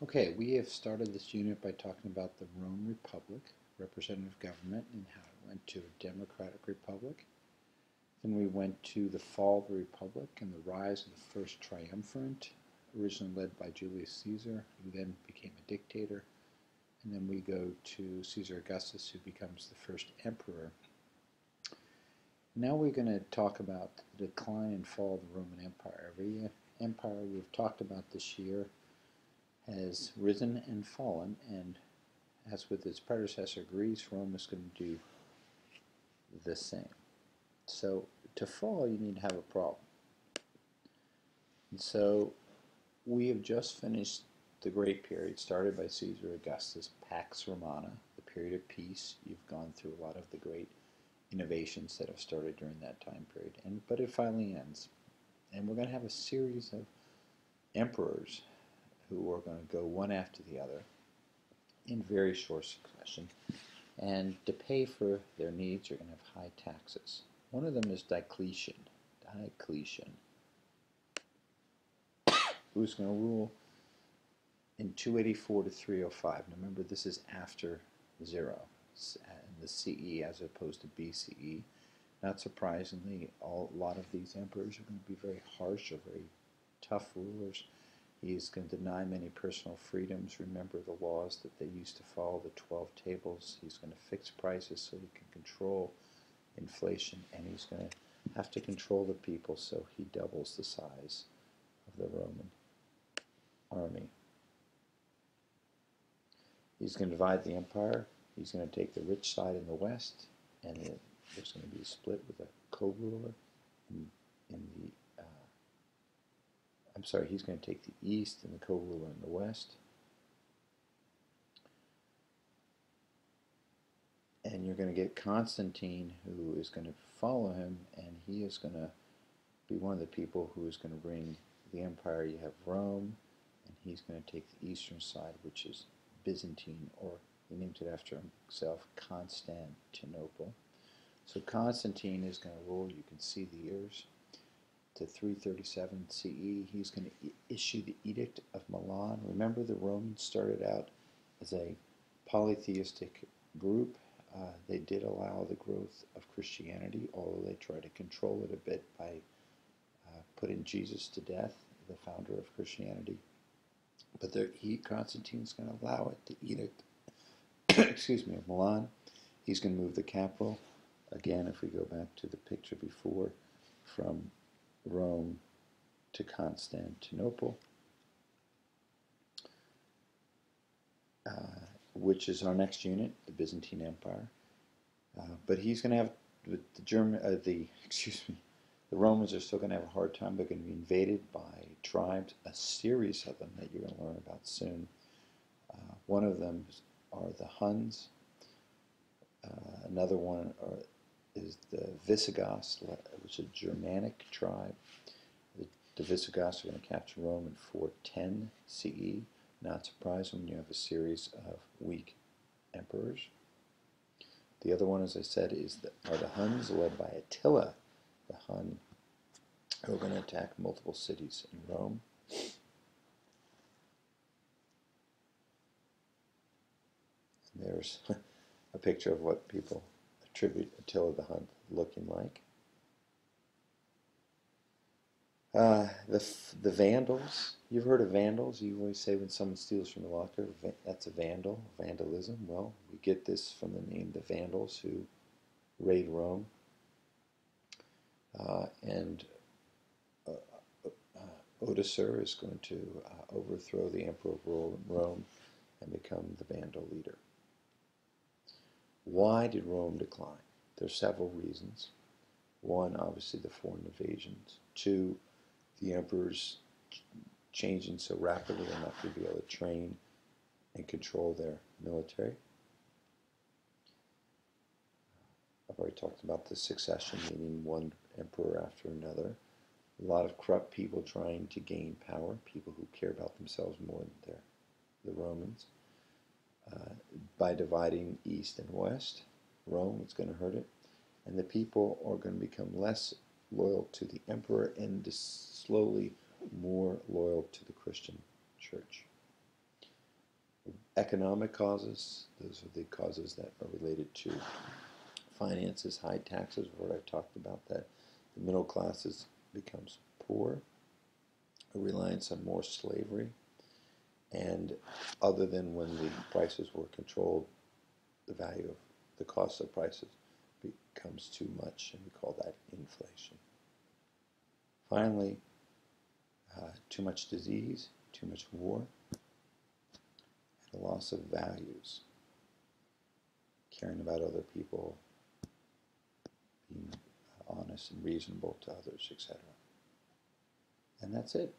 Okay, we have started this unit by talking about the Rome Republic, representative government, and how it went to a democratic republic. Then we went to the fall of the republic and the rise of the first triumvirate, originally led by Julius Caesar, who then became a dictator. And then we go to Caesar Augustus, who becomes the first emperor. Now we're going to talk about the decline and fall of the Roman Empire. Every empire we've talked about this year has risen and fallen, and as with its predecessor Greece, Rome is going to do the same. So to fall, you need to have a problem. And so we have just finished the great period started by Caesar Augustus, Pax Romana, the period of peace. You've gone through a lot of the great innovations that have started during that time period, but it finally ends. And we're going to have a series of emperors who are going to go one after the other in very short succession. And to pay for their needs, you're going to have high taxes. One of them is Diocletian, who's going to rule in 284 to 305. Now remember, this is after 0, in the CE as opposed to BCE. Not surprisingly, a lot of these emperors are going to be very harsh or very tough rulers. He's going to deny many personal freedoms. Remember the laws that they used to follow, the 12 tables. He's going to fix prices so he can control inflation, and he's going to have to control the people, so he doubles the size of the Roman army. He's going to divide the empire. He's going to take the rich side in the west, and there's going to be a split with a co-ruler in the he's going to take the east and the co-ruler in the west. And you're going to get Constantine, who is going to follow him, and he is going to be one of the people who is going to bring the empire. You have Rome, and he's going to take the eastern side, which is Byzantine, or he named it after himself, Constantinople. So Constantine is going to rule, you can see the years, to 337 CE. He's going to issue the Edict of Milan. Remember, the Romans started out as a polytheistic group. They did allow the growth of Christianity, although they tried to control it a bit by putting Jesus to death, the founder of Christianity. But Constantine's going to allow it, the Edict of Milan. He's going to move the capital, again, if we go back to the picture before, from Rome to Constantinople, which is our next unit, the Byzantine Empire. But he's going to have the Romans are still going to have a hard time. They're going to be invaded by tribes, a series of them that you're going to learn about soon. One of them are the Huns. Another one is the Visigoths, which is a Germanic tribe. The Visigoths are going to capture Rome in 410 CE. Not surprising when you have a series of weak emperors. The other one, as I said, are the Huns, led by Attila the Hun, who are going to attack multiple cities in Rome. And there's a picture of what people attribute Attila the Hun looking like. The Vandals. You've heard of Vandals. You always say when someone steals from the locker, that's a vandal, vandalism. Well, we get this from the name the Vandals, who raid Rome. And Odoacer is going to overthrow the emperor of Rome and become the Vandal leader. Why did Rome decline? There's several reasons. One, obviously the foreign invasions. Two, the emperors changing so rapidly they're not going to be able to train and control their military. I've already talked about the succession, meaning one emperor after another. A lot of corrupt people trying to gain power, people who care about themselves more than the Romans. By dividing east and west, Rome is going to hurt it. And the people are going to become less loyal to the emperor and slowly more loyal to the Christian church. economic causes. Those are the causes that are related to finances, high taxes, what I've talked about, that the middle classes becomes poor, a reliance on more slavery, and other than when the prices were controlled, the value of the cost of prices becomes too much, and we call that inflation. Finally, too much disease, too much war, and a loss of values, caring about other people, being honest and reasonable to others, etc. And that's it.